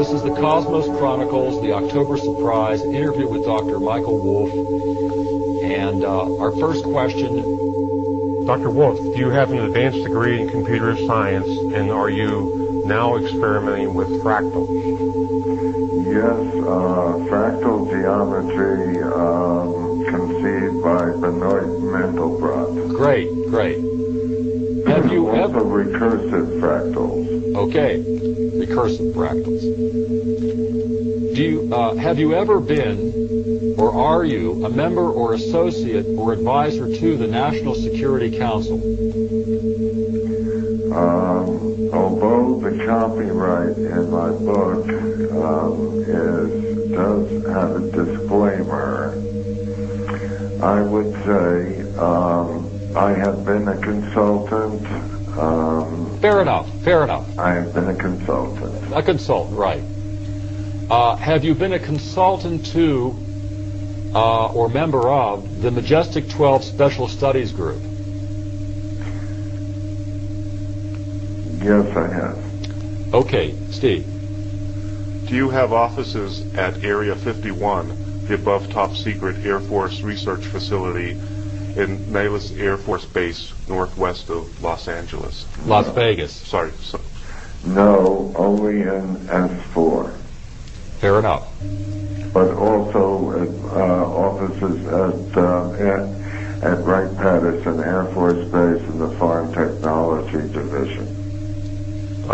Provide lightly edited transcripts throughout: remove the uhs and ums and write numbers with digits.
This is the Cosmos Chronicles, the October Surprise, interview with Dr. Michael Wolf. And our first question. Dr. Wolf, do you have an advanced degree in computer science, and are you now experimenting with fractals? Yes, fractal geometry conceived by Benoit Mandelbrot. Great, great. Have you also recursive fractals? Okay, recursive fractals. Do you have you ever been, or are you, a member or associate or advisor to the National Security Council? Although the copyright in my book does have a disclaimer, I would say I have been a consultant. Fair enough, fair enough. I have been a consultant. A consultant, right. Have you been a consultant to or member of the Majestic 12 Special Studies Group? Yes, I have. Okay, Steve. Do you have offices at Area 51, the above top secret Air Force research facility in Nellis Air Force Base, northwest of Los Angeles? Las Vegas. Sorry. No, only in S4. Fair enough. But also offices at Wright-Patterson Air Force Base in the Foreign Technology Division.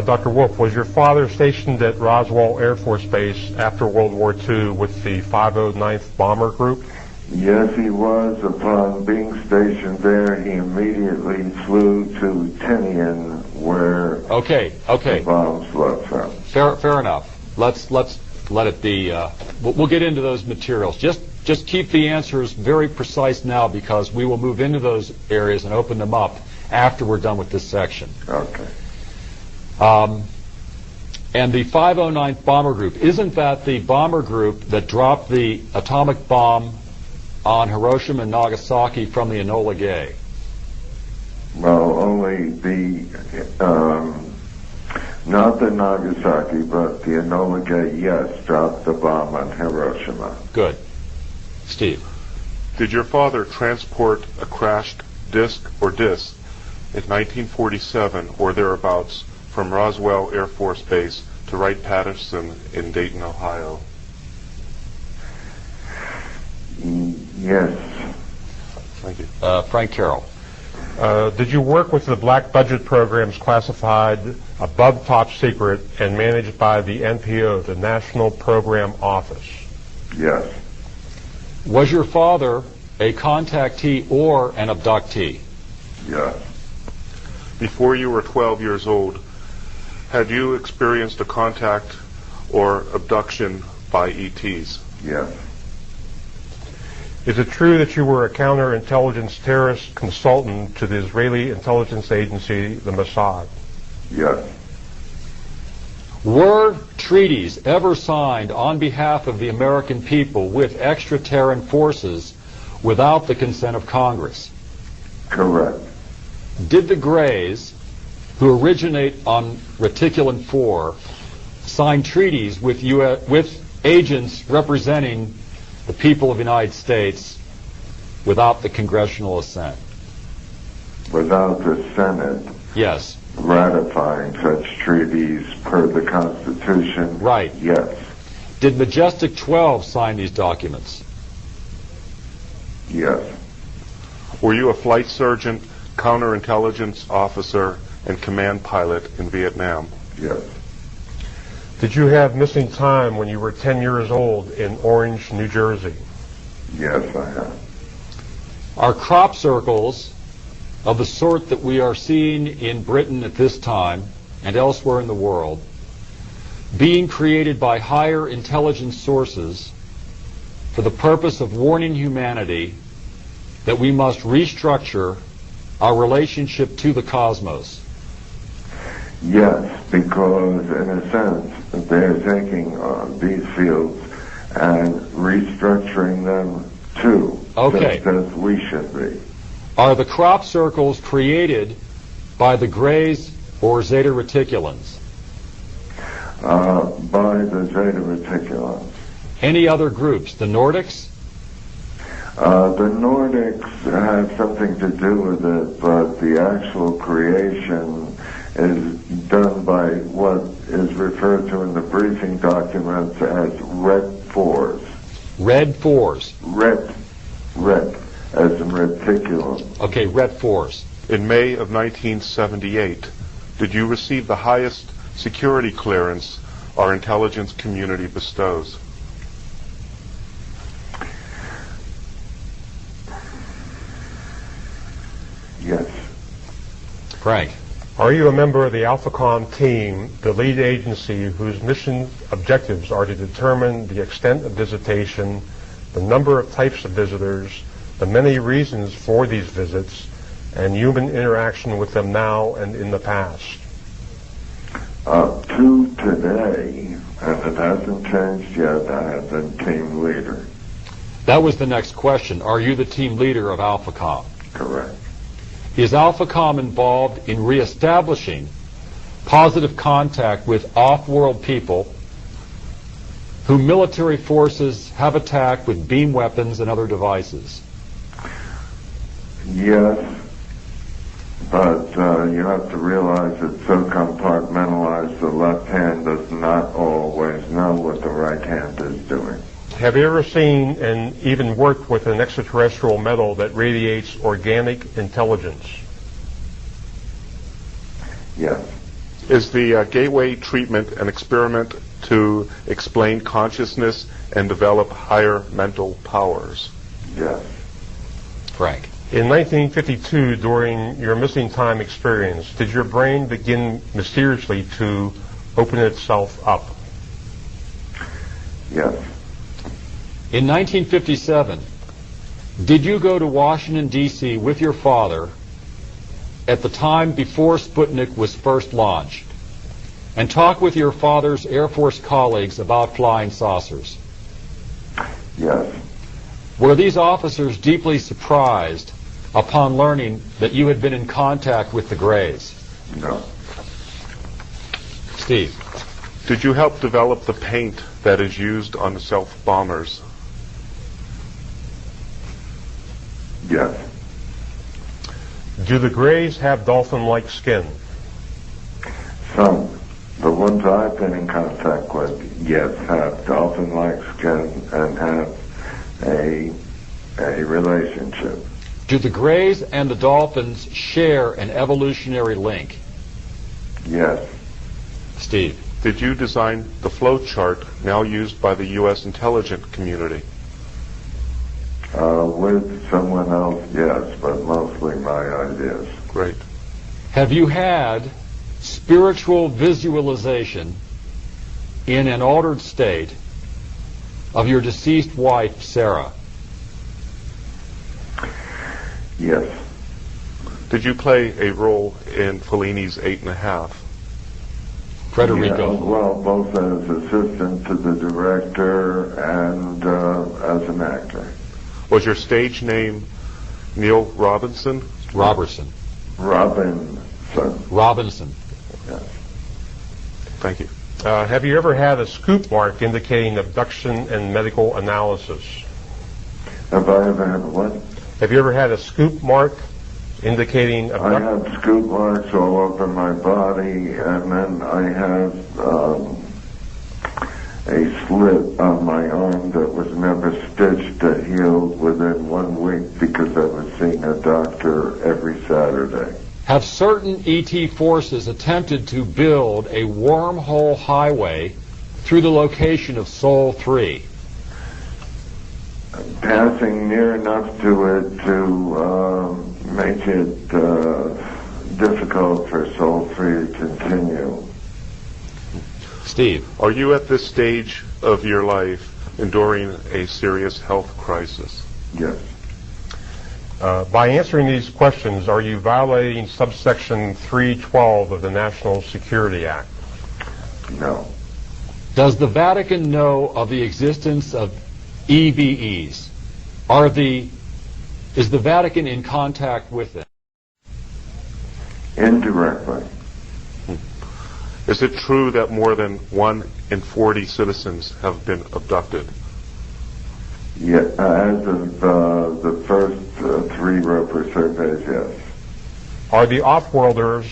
Dr. Wolf, was your father stationed at Roswell Air Force Base after World War II with the 509th Bomber Group? Yes, he was. Upon being stationed there, he immediately flew to Tinian, where the bombs left from. Fair enough. Let's let it be. We'll get into those materials. Just keep the answers very precise now, because we will move into those areas and open them up after we're done with this section. Okay. And the 509th Bomber Group, isn't that the bomber group that dropped the atomic bomb on Hiroshima and Nagasaki from the Enola Gay? Well, only the, not the Nagasaki, but the Enola Gay, yes, dropped the bomb on Hiroshima. Good. Steve. Did your father transport a crashed disc or discs in 1947 or thereabouts from Roswell Air Force Base to Wright-Patterson in Dayton, Ohio? Yes. Thank you. Frank Carroll. Did you work with the black budget programs classified above top secret and managed by the NPO, the National Program Office? Yes. Was your father a contactee or an abductee? Yes. Before you were 12 years old, had you experienced a contact or abduction by ETs? Yes. Is it true that you were a counterintelligence terrorist consultant to the Israeli intelligence agency, the Mossad? Yes. Were treaties ever signed on behalf of the American people with extraterran forces without the consent of Congress? Correct. Did the Greys, who originate on Reticulum 4, sign treaties with agents representing the people of the United States without the congressional assent? Without the Senate? Yes. Ratifying such treaties per the Constitution? Right. Yes. Did Majestic 12 sign these documents? Yes. Were you a flight sergeant, counterintelligence officer, and command pilot in Vietnam? Yes. Did you have missing time when you were 10 years old in Orange, New Jersey? Yes, I have. Are crop circles of the sort that we are seeing in Britain at this time and elsewhere in the world being created by higher intelligence sources for the purpose of warning humanity that we must restructure our relationship to the cosmos? Yes, because in a sense they're taking these fields and restructuring them too, just as we should be. Are the crop circles created by the Greys or Zeta Reticulans? By the Zeta Reticulans. Any other groups? The Nordics? The Nordics have something to do with it, but the actual creation is done by what is referred to in the briefing documents as Red Fours. Red Fours. Red, as in reticulum. Okay, Red Fours. In May of 1978, did you receive the highest security clearance our intelligence community bestows? Yes. Frank. Are you a member of the AlphaCom team, the lead agency whose mission objectives are to determine the extent of visitation, the number of types of visitors, the many reasons for these visits, and human interaction with them now and in the past? To today, and it hasn't changed yet, I have been team leader. That was the next question. Are you the team leader of AlphaCom? Correct. Is AlphaCom involved in reestablishing positive contact with off-world people who military forces have attacked with beam weapons and other devices? Yes, but you have to realize it's so compartmentalized, the left hand does not always know what the right hand is doing. Have you ever seen and even worked with an extraterrestrial metal that radiates organic intelligence? Yes. Is the gateway treatment an experiment to explain consciousness and develop higher mental powers? Yes. Frank. In 1952, during your missing time experience, did your brain begin mysteriously to open itself up? Yes. In 1957, did you go to Washington, D.C. with your father at the time before Sputnik was first launched and talk with your father's Air Force colleagues about flying saucers? Yes. Were these officers deeply surprised upon learning that you had been in contact with the Greys? No. Steve. Did you help develop the paint that is used on the stealth bombers? Yes. Do the Greys have dolphin-like skin? Some. The ones I've been in contact with, yes, have dolphin-like skin and have a relationship. Do the Greys and the dolphins share an evolutionary link? Yes. Steve. Did you design the flow chart now used by the U.S. intelligence community? With someone else, yes, but mostly my ideas. Great. Have you had spiritual visualization in an altered state of your deceased wife, Sarah? Yes. Did you play a role in Fellini's 8½? Federico. Yeah, well, both as assistant to the director and as an actor. Was your stage name Neil Robinson? Robertson. Robinson. Yes. Thank you. Have you ever had a scoop mark indicating abduction and medical analysis? Have I ever had what? Have you ever had a scoop mark indicating abduction? I have scoop marks all over my body, and then I have a slit on my arm that was never stitched that healed within 1 week because I was seeing a doctor every Saturday. Have certain ET forces attempted to build a wormhole highway through the location of Sol 3? Passing near enough to it to make it difficult for Sol 3 to continue. Steve. Are you at this stage of your life enduring a serious health crisis? Yes. By answering these questions, are you violating subsection 312 of the National Security Act? No. Does the Vatican know of the existence of EVEs? Is the Vatican in contact with them? Indirectly. Is it true that more than 1 in 40 citizens have been abducted? Yeah, as of the first 3 Roper surveys, yes. Are the off-worlders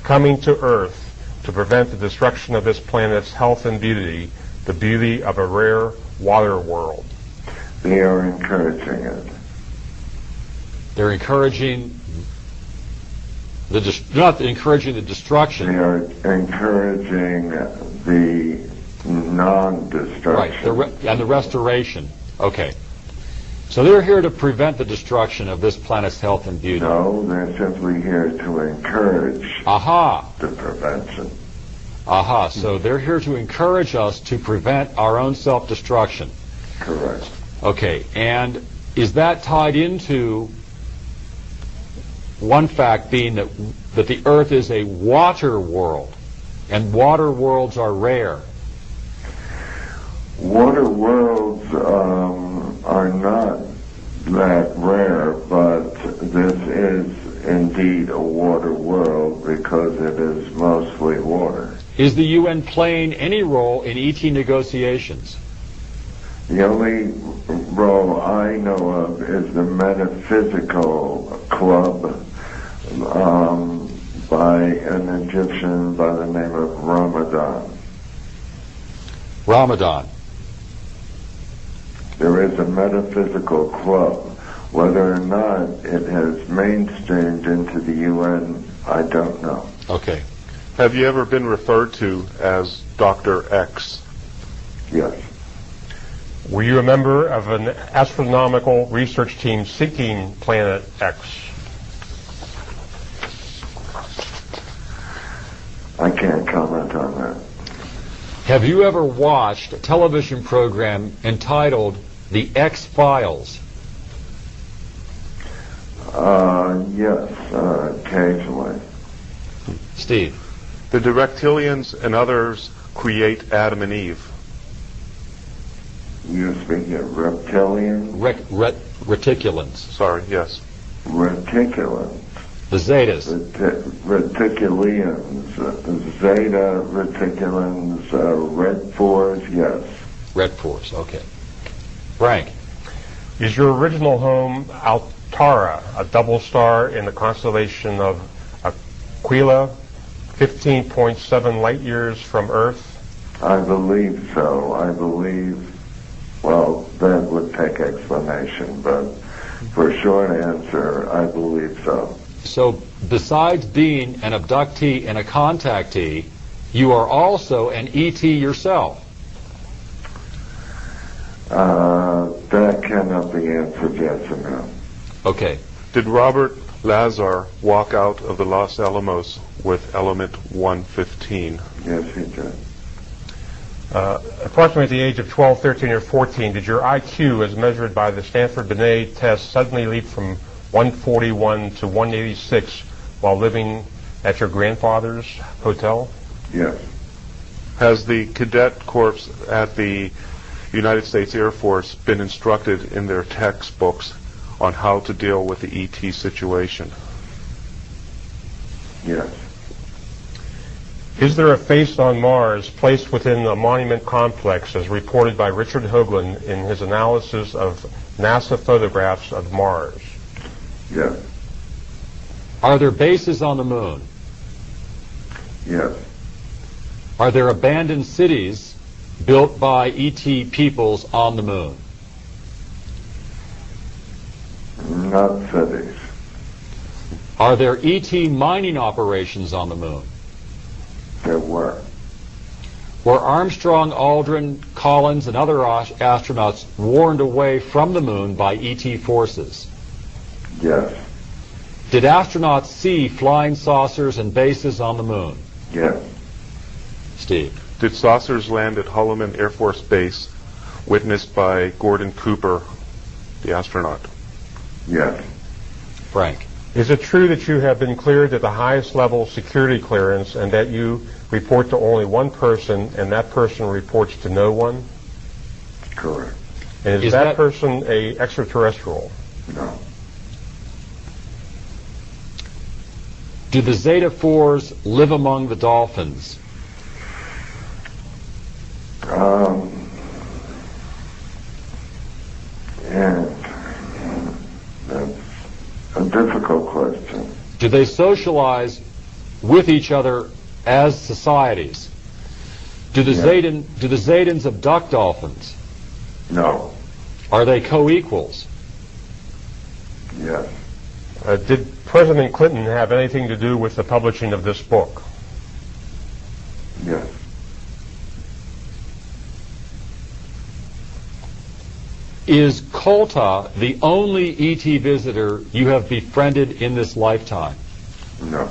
coming to Earth to prevent the destruction of this planet's health and beauty, the beauty of a rare water world? They are encouraging it. They're encouraging not encouraging the destruction. They are encouraging the non-destruction. Right, and the restoration. Okay. So they're here to prevent the destruction of this planet's health and beauty. No, they're simply here to encourage the prevention. So they're here to encourage us to prevent our own self-destruction. Correct. Okay, and is that tied into one fact being that the Earth is a water world, and water worlds are rare? Water worlds are not that rare, but this is indeed a water world because it is mostly water. Is the UN playing any role in ET negotiations? The only role I know of is the metaphysical club by an Egyptian by the name of Ramadan. Ramadan. There is a metaphysical club. Whether or not it has mainstreamed into the UN, I don't know. Okay. Have you ever been referred to as Dr. X? Yes. Were you a member of an astronomical research team seeking Planet X? I can't comment on that. Have you ever watched a television program entitled The X-Files? Yes, occasionally. Steve? Did the reptilians and others create Adam and Eve? You're speaking of reptilians? Reticulans. Sorry, yes. Reticulans. The Zetas. Reticulians. Zeta, reticulans, red fours, yes. Red Force, okay. Frank? Is your original home Altara, a double star in the constellation of Aquila, 15.7 light years from Earth? I believe so. I believe, well, that would take explanation, but for a short answer, I believe so. So besides being an abductee and a contactee, you are also an ET yourself. That cannot be answered yes or no. Okay. Did Robert Lazar walk out of the Los Alamos with element 115? Yes, he did. Approximately at the age of 12, 13, or 14, did your IQ, as measured by the Stanford Binet test, suddenly leap from 141 to 186 while living at your grandfather's hotel? Yes. Has the cadet corps at the United States Air Force been instructed in their textbooks on how to deal with the ET situation? Yes. Is there a face on Mars placed within the monument complex as reported by Richard Hoagland in his analysis of NASA photographs of Mars? Yes. Are there bases on the moon? Yes. Are there abandoned cities built by ET peoples on the moon? Not cities. Are there ET mining operations on the moon? There were. Were Armstrong, Aldrin, Collins, and other astronauts warned away from the moon by ET forces? Yes. Did astronauts see flying saucers and bases on the moon? Yes. Steve? Did saucers land at Holloman Air Force Base, witnessed by Gordon Cooper, the astronaut? Yes. Frank? Is it true that you have been cleared at the highest level security clearance and that you report to only one person and that person reports to no one? Correct. And is that person a extraterrestrial? No. Do the Zeta 4s live among the dolphins? And that's a difficult question. Do they socialize with each other as societies? Do the Zedans abduct dolphins? No. Are they co-equals? Yes. Did President Clinton have anything to do with the publishing of this book? Yes. Is Colta the only ET visitor you have befriended in this lifetime? No.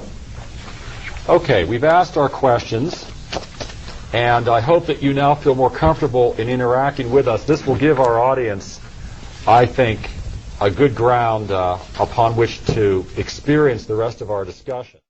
Okay, we've asked our questions, and I hope that you now feel more comfortable in interacting with us. This will give our audience, I think, a good ground upon which to experience the rest of our discussion.